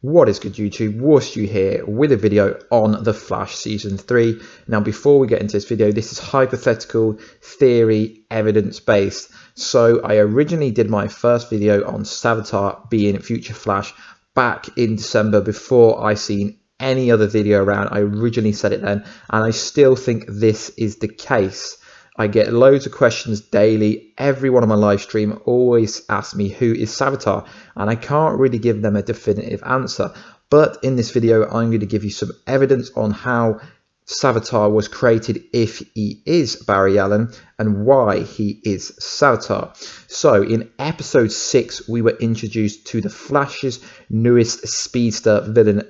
What is good, YouTube? Warstu here with a video on The Flash Season 3. Now, before we get into this video, this is hypothetical, theory, evidence-based. So I originally did my first video on Savitar being Future Flash back in December before I seen any other video around. I originally said it then, and I still think this is the case. I get loads of questions daily. Everyone on my live stream always asks me who is Savitar, and I can't really give them a definitive answer. But in this video, I'm going to give you some evidence on how Savitar was created, if he is Barry Allen, and why he is Savitar. So in episode 6, we were introduced to the Flash's newest speedster villain,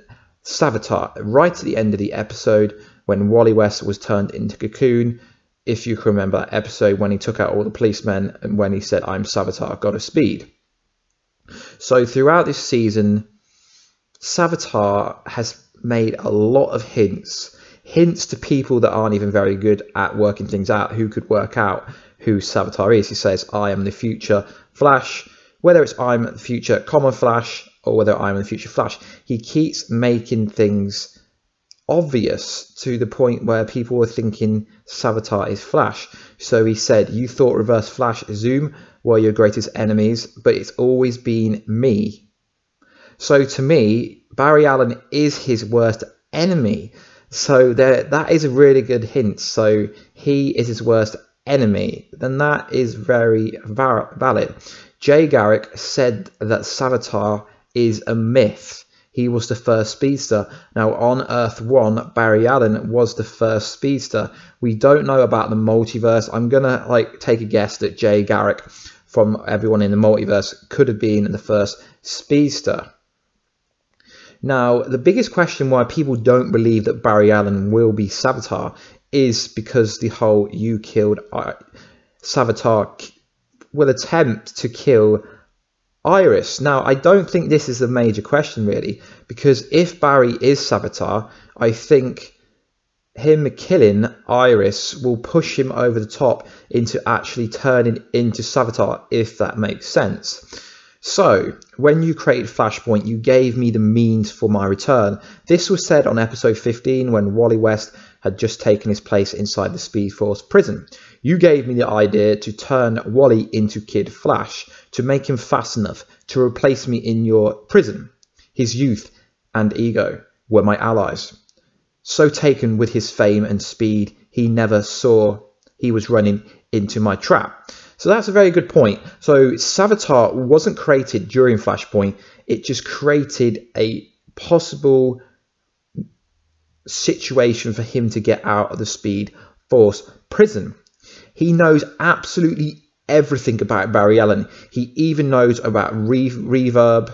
Savitar, right at the end of the episode when Wally West was turned into Cocoon. If you can remember that episode when he took out all the policemen and when he said, "I'm Savitar, God of Speed." So throughout this season, Savitar has made a lot of hints to people that aren't even very good at working things out, who could work out who Savitar is. He says, "I am the future Flash," whether it's "I'm the future Common Flash" or whether "I'm the future Flash." He keeps making things obvious to the point where people were thinking Savitar is Flash. So he said, "You thought Reverse Flash, Zoom were your greatest enemies, but it's always been me." So to me, Barry Allen is his worst enemy. So that is a really good hint. So he is his worst enemy. Then that is very valid. Jay Garrick said that Savitar is a myth. He was the first speedster. Now, on Earth 1, Barry Allen was the first speedster. We don't know about the multiverse. I'm going to take a guess that Jay Garrick from everyone in the multiverse could have been the first speedster. Now, the biggest question why people don't believe that Barry Allen will be Savitar is because the whole "you killed Savitar" will attempt to kill Iris. Now, I don't think this is a major question really, because if Barry is Savitar, I think him killing Iris will push him over the top into actually turning into Savitar, if that makes sense. So, when you created Flashpoint, you gave me the means for my return. This was said on episode 15 when Wally West had just taken his place inside the Speed Force prison. You gave me the idea to turn Wally into Kid Flash, to make him fast enough to replace me in your prison. His youth and ego were my allies. So taken with his fame and speed, he never saw he was running into my trap. So that's a very good point. So Savitar wasn't created during Flashpoint. It just created a possible situation for him to get out of the Speed Force prison. He knows absolutely everything about Barry Allen. He even knows about reverb,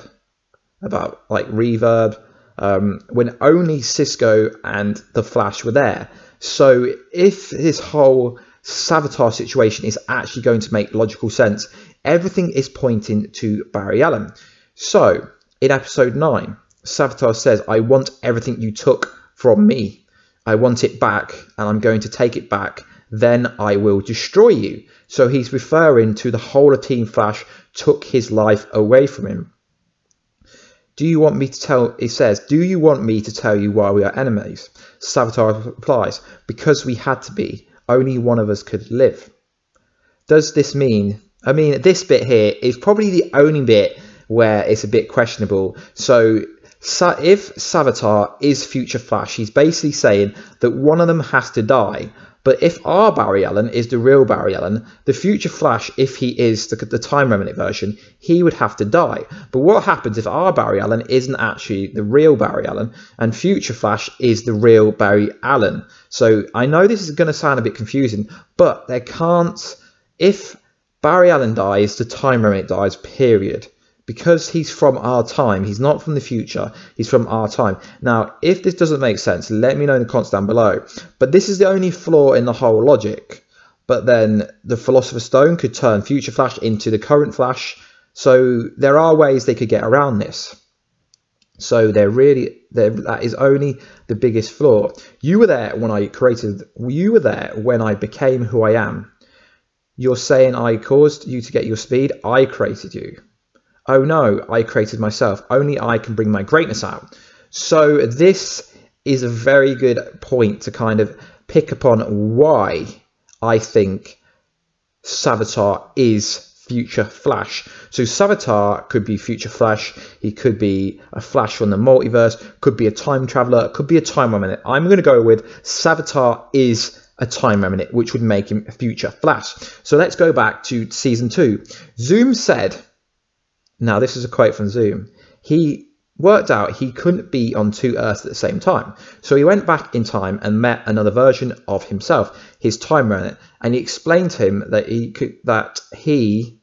when only Cisco and the Flash were there. So if this whole Savitar situation is actually going to make logical sense, everything is pointing to Barry Allen. So in episode 9, Savitar says, "I want everything you took from me. I want it back, and I'm going to take it back. Then I will destroy you." So he's referring to the whole of Team Flash took his life away from him. "Do you want me to tell," he says, "do you want me to tell you why we are enemies?" Savitar replies, "Because we had to be. Only one of us could live." Does this mean, this bit here is probably the only bit where it's a bit questionable. So if Savitar is Future Flash, he's basically saying that one of them has to die. But if our Barry Allen is the real Barry Allen, the Future Flash, if he is the Time Remnant version, he would have to die. But what happens if our Barry Allen isn't actually the real Barry Allen and Future Flash is the real Barry Allen? So I know this is going to sound a bit confusing, but if Barry Allen dies, the Time Remnant dies, period. Because he's from our time, he's not from the future, he's from our time. Now, if this doesn't make sense, let me know in the comments down below. But this is the only flaw in the whole logic. But then the Philosopher's Stone could turn Future Flash into the current Flash. So there are ways they could get around this. So that is only the biggest flaw. You were there when I became who I am. You're saying I caused you to get your speed, I created you. Oh no, I created myself. Only I can bring my greatness out. So this is a very good point to kind of pick upon why I think Savitar is future Flash. So Savitar could be future Flash, he could be a Flash from the multiverse, could be a time traveler, could be a time remnant. I'm going to go with Savitar is a time remnant, which would make him a future Flash. So let's go back to season 2. Zoom said, now this is a quote from Zoom, he worked out he couldn't be on 2 Earths at the same time. So he went back in time and met another version of himself, his time remnant, and he explained to him that he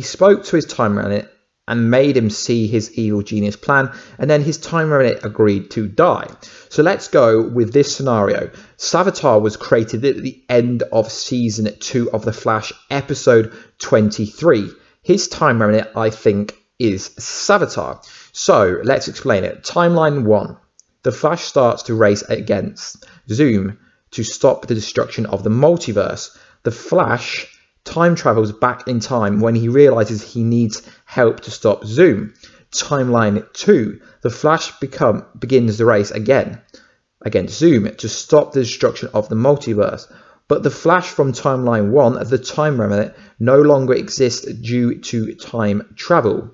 spoke to his time remnant and made him see his evil genius plan, and then his time remnant agreed to die. So let's go with this scenario. Savitar was created at the end of season 2 of The Flash, episode 23. His time remnant, I think, is Savitar. So let's explain it. Timeline 1. The Flash starts to race against Zoom to stop the destruction of the multiverse. The Flash time travels back in time when he realizes he needs help to stop Zoom. Timeline 2. The Flash begins the race again against Zoom to stop the destruction of the multiverse. But the Flash from Timeline 1, the time remnant, no longer exists due to time travel,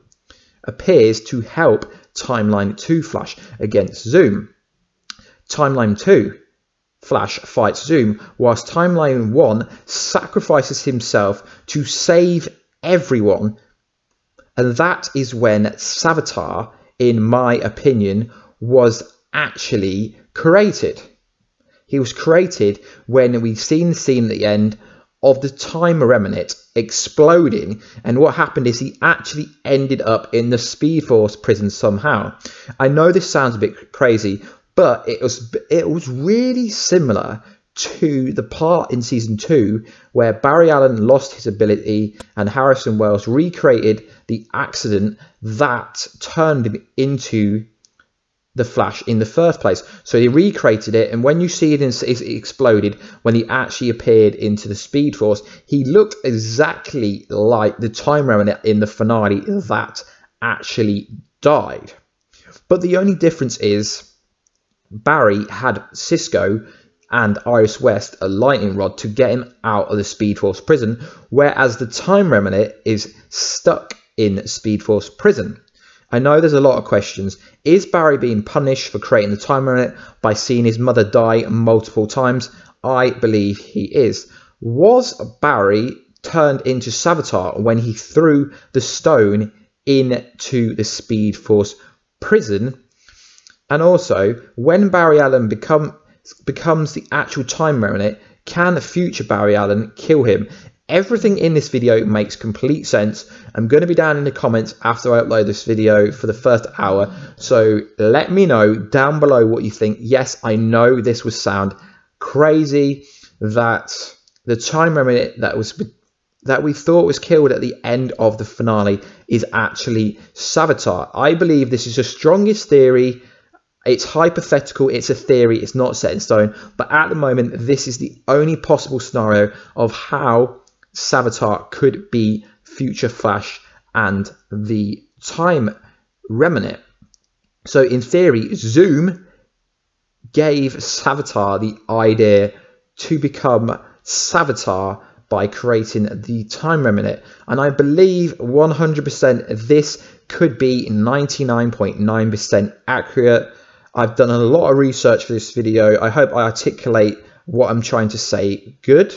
appears to help Timeline 2 Flash against Zoom. Timeline 2, Flash fights Zoom, whilst Timeline 1 sacrifices himself to save everyone. And that is when Savitar, in my opinion, was actually created. He was created when we've seen the scene at the end of the time remnant exploding, and what happened is he actually ended up in the Speed Force prison somehow. I know this sounds a bit crazy, but it was really similar to the part in season 2 where Barry Allen lost his ability and Harrison Wells recreated the accident that turned him into the Flash in the first place. So he recreated it, and when you see it exploded, when he actually appeared into the Speed Force, he looked exactly like the time remnant in the finale that actually died. But the only difference is Barry had Cisco and Iris West a lightning rod to get him out of the Speed Force prison, whereas the time remnant is stuck in Speed Force prison. I know there's a lot of questions. Is Barry being punished for creating the time remnant by seeing his mother die multiple times? I believe he is. Was Barry turned into Savitar when he threw the stone into the Speed Force prison? And also, when Barry Allen becomes the actual time remnant, can future Barry Allen kill him? Everything in this video makes complete sense. I'm going to be down in the comments after I upload this video for the first hour, so let me know down below what you think. Yes, I know this would sound crazy that the time remnant that we thought was killed at the end of the finale is actually Savitar. I believe this is the strongest theory. It's hypothetical, it's a theory, it's not set in stone, but at the moment this is the only possible scenario of how Savitar could be future Flash and the time remnant. So in theory, Zoom gave Savitar the idea to become Savitar by creating the time remnant, and I believe 100% this could be 99.9% accurate. I've done a lot of research for this video. I hope I articulate what I'm trying to say good.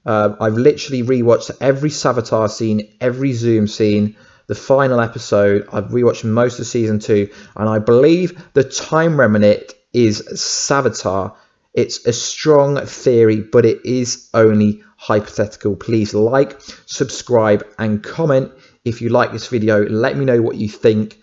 I've literally rewatched every Savitar scene, every Zoom scene, the final episode. I've rewatched most of season 2, and I believe the time remnant is Savitar. It's a strong theory, but it is only hypothetical. Please like, subscribe, and comment if you like this video. Let me know what you think.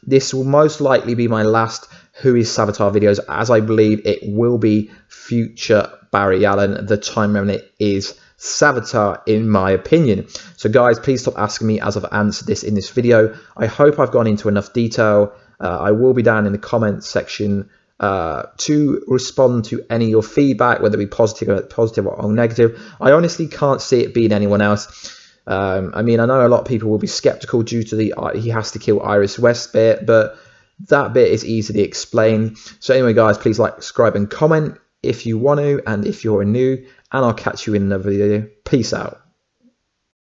This will most likely be my last Who is Savitar videos, as I believe it will be future Barry Allen. The time remnant is Savitar, in my opinion. So guys, please stop asking me as I've answered this in this video. I hope I've gone into enough detail. I will be down in the comments section to respond to any of your feedback, whether it be positive or negative. I honestly can't see it being anyone else. I mean, I know a lot of people will be skeptical due to the he has to kill Iris West bit, but that bit is easily explained. So anyway, guys, please like, subscribe, and comment if you want to, and if you're new, and I'll catch you in another video. Peace out.